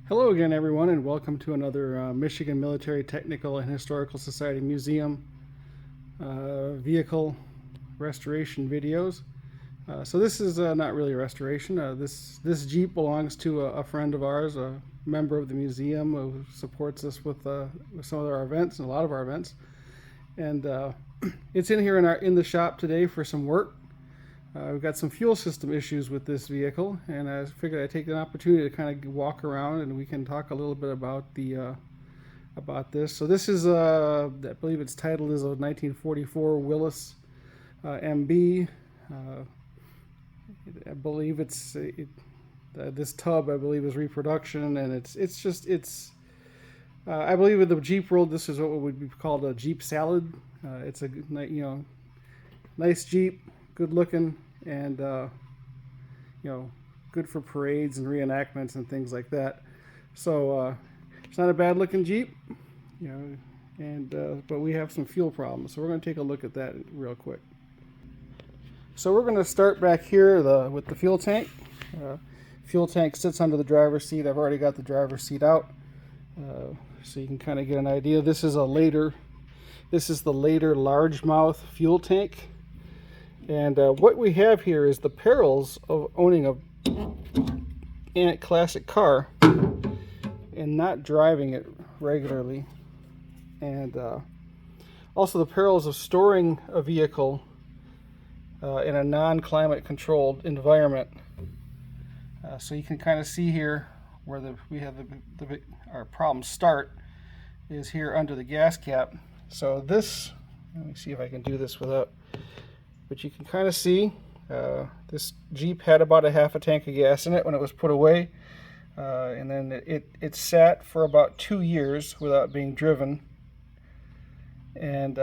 Hello again, everyone, and welcome to another Michigan Military Technical and Historical Society Museum vehicle restoration videos. So this is not really a restoration. This Jeep belongs to a friend of ours, a member of the museum who supports us with some of our events and a lot of our events. And it's in here in the shop today for some work. We've got some fuel system issues with this vehicle, and I figured I'd take an opportunity to kind of walk around and we can talk a little bit about about this. So this is I believe its title is a 1944 Willys MB. I believe this tub I believe is reproduction, and it's I believe in the Jeep world this is what would be called a Jeep salad. It's a nice Jeep, good looking, and good for parades and reenactments and things like that. So it's not a bad looking Jeep, but we have some fuel problems, so we're going to take a look at that real quick. So we're going to start back here with the fuel tank. Fuel tank sits under the driver's seat. I've already got the driver's seat out, so you can kind of get an idea. This is the later largemouth fuel tank. And what we have here is the perils of owning a classic car and not driving it regularly, and also the perils of storing a vehicle in a non-climate controlled environment. So you can kind of see here where our problems start is here under the gas cap. So this, let me see if I can do this without. But you can kind of see this Jeep had about a half a tank of gas in it when it was put away, and then it sat for about 2 years without being driven. And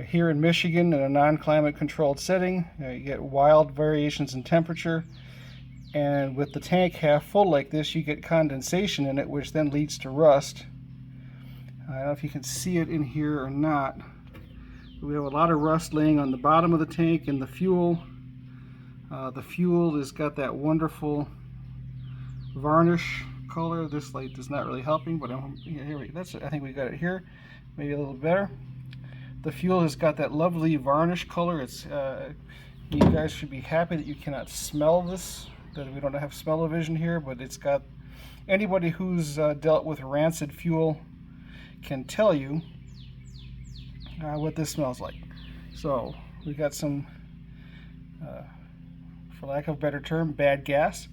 here in Michigan, in a non-climate controlled setting, you get wild variations in temperature, and with the tank half full like this, you get condensation in it, which then leads to rust. I don't know if you can see it in here or not. We have a lot of rust laying on the bottom of the tank, and the fuel has got that wonderful varnish color. This light is not really helping, but here I think we got it here, maybe a little better. The fuel has got that lovely varnish color. It's you guys should be happy that you cannot smell this, that we don't have smell-o-vision here, but it's got, anybody who's dealt with rancid fuel can tell you what this smells like. So we got some, for lack of a better term, bad gas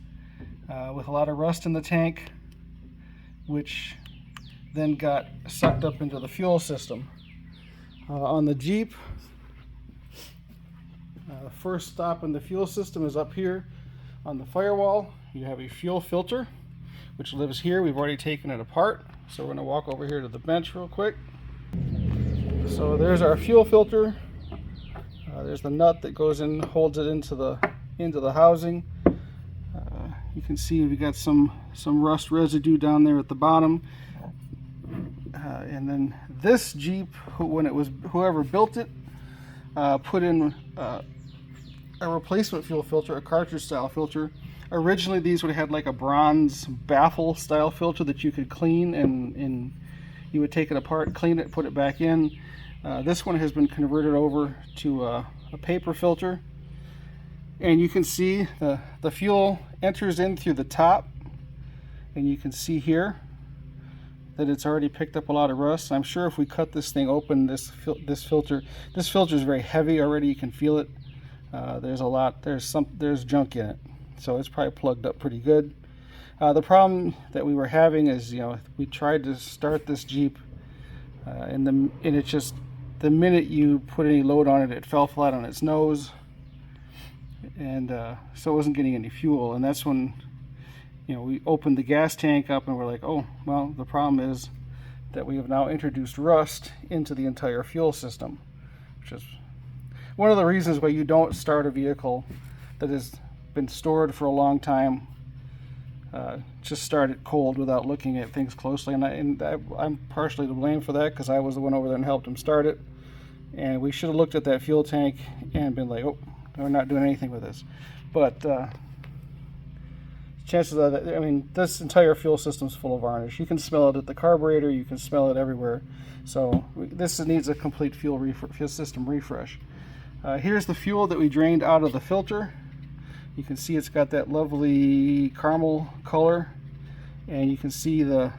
with a lot of rust in the tank, which then got sucked up into the fuel system. On the Jeep, the first stop in the fuel system is up here on the firewall. You have a fuel filter which lives here. We've already taken it apart, so we're going to walk over here to the bench real quick. So there's our fuel filter. There's the nut that goes in, holds it into the housing. You can see we got some rust residue down there at the bottom. And then this Jeep, whoever built it, put in a replacement fuel filter, a cartridge style filter. Originally these would have had like a bronze baffle style filter that you could clean, and you would take it apart, clean it, put it back in. This one has been converted over to a paper filter, and you can see the fuel enters in through the top, and you can see here that it's already picked up a lot of rust. I'm sure if we cut this thing open, this filter is very heavy already. You can feel it. There's junk in it, so it's probably plugged up pretty good. The problem that we were having is, we tried to start this Jeep, and it just, the minute you put any load on it, it fell flat on its nose, and so it wasn't getting any fuel. And that's when, we opened the gas tank up and we're like, oh, well, the problem is that we have now introduced rust into the entire fuel system, which is one of the reasons why you don't start a vehicle that has been stored for a long time. Just start it cold without looking at things closely, and I'm partially to blame for that, because I was the one over there and helped him start it, and we should have looked at that fuel tank and been like, oh, we're not doing anything with this. But chances are that, I mean, this entire fuel system is full of varnish. You can smell it at the carburetor, you can smell it everywhere. So this needs a complete fuel system refresh. Here's the fuel that we drained out of the filter. You can see it's got that lovely caramel color, and you can see the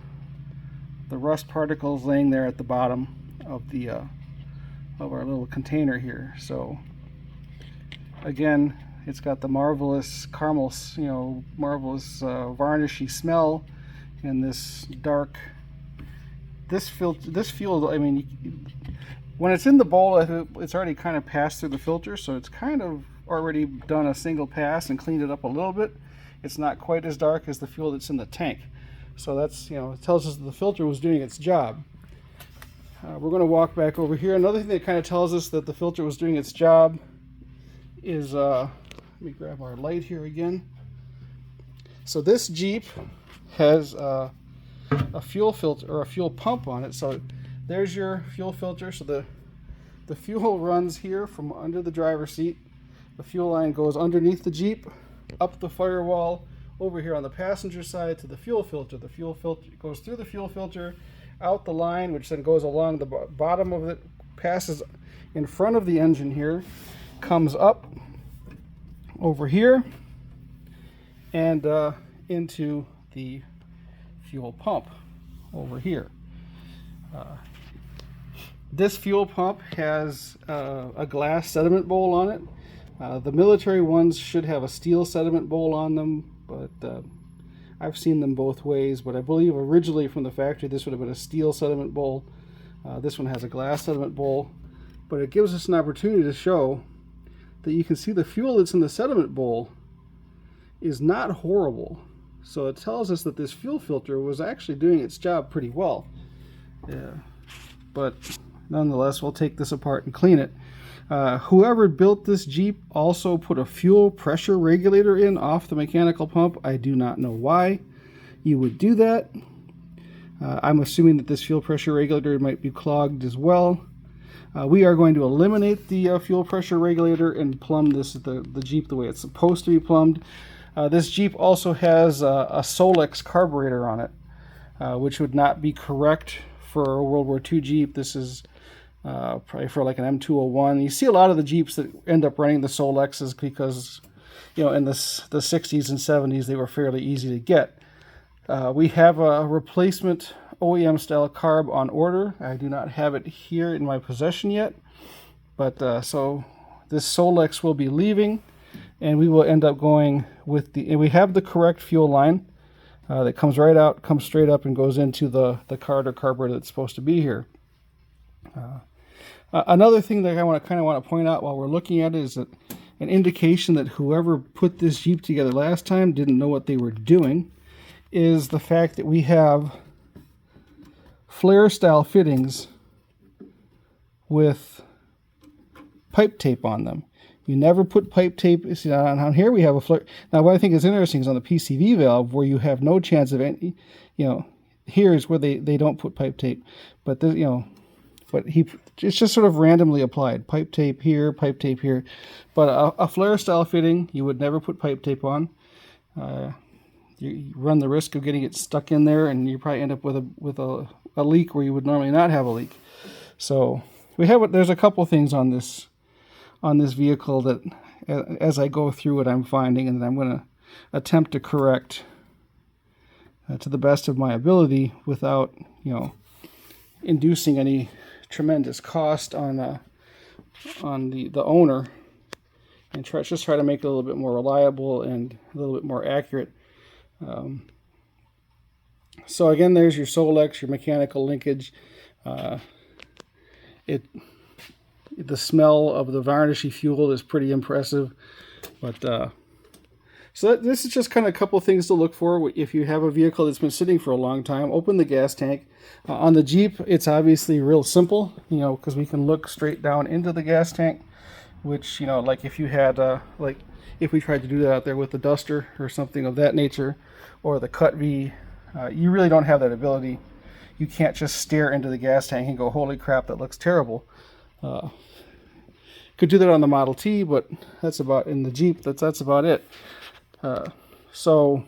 rust particles laying there at the bottom of the of our little container here. So again, it's got the marvelous caramel, marvelous varnishy smell, and this dark. This fuel, I mean, when it's in the bowl, it's already kind of passed through the filter, so it's kind of already done a single pass and cleaned it up a little bit. It's not quite as dark as the fuel that's in the tank. So that's, it tells us that the filter was doing its job. We're going to walk back over here. Another thing that kind of tells us that the filter was doing its job is, let me grab our light here again. So this Jeep has a fuel filter, or a fuel pump on it. So there's your fuel filter. So the fuel runs here from under the driver's seat. The fuel line goes underneath the Jeep, up the firewall, over here on the passenger side to the fuel filter. The fuel filter goes through the fuel filter, out the line, which then goes along the bottom of it, passes in front of the engine here, comes up over here, and into the fuel pump over here. This fuel pump has a glass sediment bowl on it. The military ones should have a steel sediment bowl on them, but I've seen them both ways. But I believe originally from the factory this would have been a steel sediment bowl. This one has a glass sediment bowl, but it gives us an opportunity to show that you can see the fuel that's in the sediment bowl is not horrible. So it tells us that this fuel filter was actually doing its job pretty well. But nonetheless, we'll take this apart and clean it. Whoever built this Jeep also put a fuel pressure regulator in off the mechanical pump. I do not know why you would do that. I'm assuming that this fuel pressure regulator might be clogged as well. We are going to eliminate the fuel pressure regulator and plumb the Jeep the way it's supposed to be plumbed. This Jeep also has a Solex carburetor on it, which would not be correct for a World War II Jeep. This is probably for like an M201. You see a lot of the Jeeps that end up running the Solexes because, in the 60s and 70s, they were fairly easy to get. We have a replacement OEM style carb on order. I do not have it here in my possession yet, but so this Solex will be leaving, and we will end up going with and we have the correct fuel line that comes right out, comes straight up, and goes into the Carter carburetor that's supposed to be here. Another thing that I want to point out while we're looking at it is that an indication that whoever put this Jeep together last time didn't know what they were doing is the fact that we have flare style fittings with pipe tape on them. You never put pipe tape. See, on here we have a flare. Now what I think is interesting is on the PCV valve where you have no chance of any, here is where they don't put pipe tape, but this, but it's just sort of randomly applied. Pipe tape here, but a flare style fitting you would never put pipe tape on. You run the risk of getting it stuck in there, and you probably end up with a leak where you would normally not have a leak. So there's a couple things on this vehicle that, as I go through it, I'm finding, and I'm going to attempt to correct to the best of my ability without, inducing any tremendous cost on the owner, and try to make it a little bit more reliable and a little bit more accurate. So again, there's your Solex, your mechanical linkage. The smell of the varnishy fuel is pretty impressive, but so this is just kind of a couple things to look for if you have a vehicle that's been sitting for a long time. Open the gas tank. On the Jeep, it's obviously real simple, because we can look straight down into the gas tank, which, like if you had, if we tried to do that out there with the Duster or something of that nature, or the Cut V, you really don't have that ability. You can't just stare into the gas tank and go, holy crap, that looks terrible. Could do that on the Model T, but that's about, in the Jeep, that's about it. So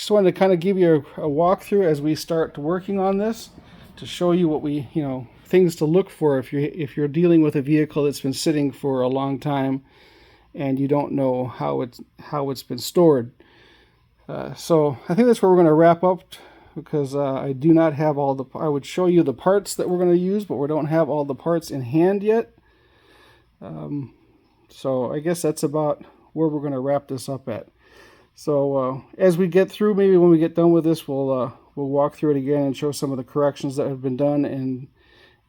just wanted to kind of give you a walkthrough as we start working on this, to show you what we, things to look for if you're dealing with a vehicle that's been sitting for a long time and you don't know how it's been stored. So I think that's where we're going to wrap up, because I do not have all the. I would show you the parts that we're going to use, but we don't have all the parts in hand yet. So I guess that's about where we're going to wrap this up at. So as we get through, maybe when we get done with this, we'll walk through it again and show some of the corrections that have been done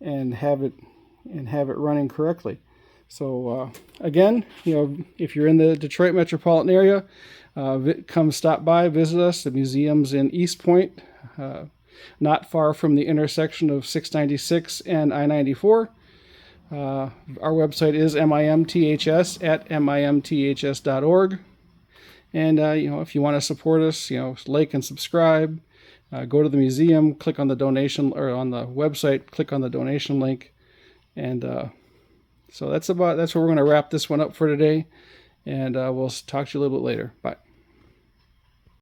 and have it running correctly. So again, if you're in the Detroit metropolitan area, come stop by, visit us. The museum's in East Point, not far from the intersection of 696 and I-94. Our website is mimths at mimths.org. And if you want to support us, like and subscribe. Go to the museum, click on the donation, or on the website, click on the donation link. And so that's where we're going to wrap this one up for today. And we'll talk to you a little bit later. Bye.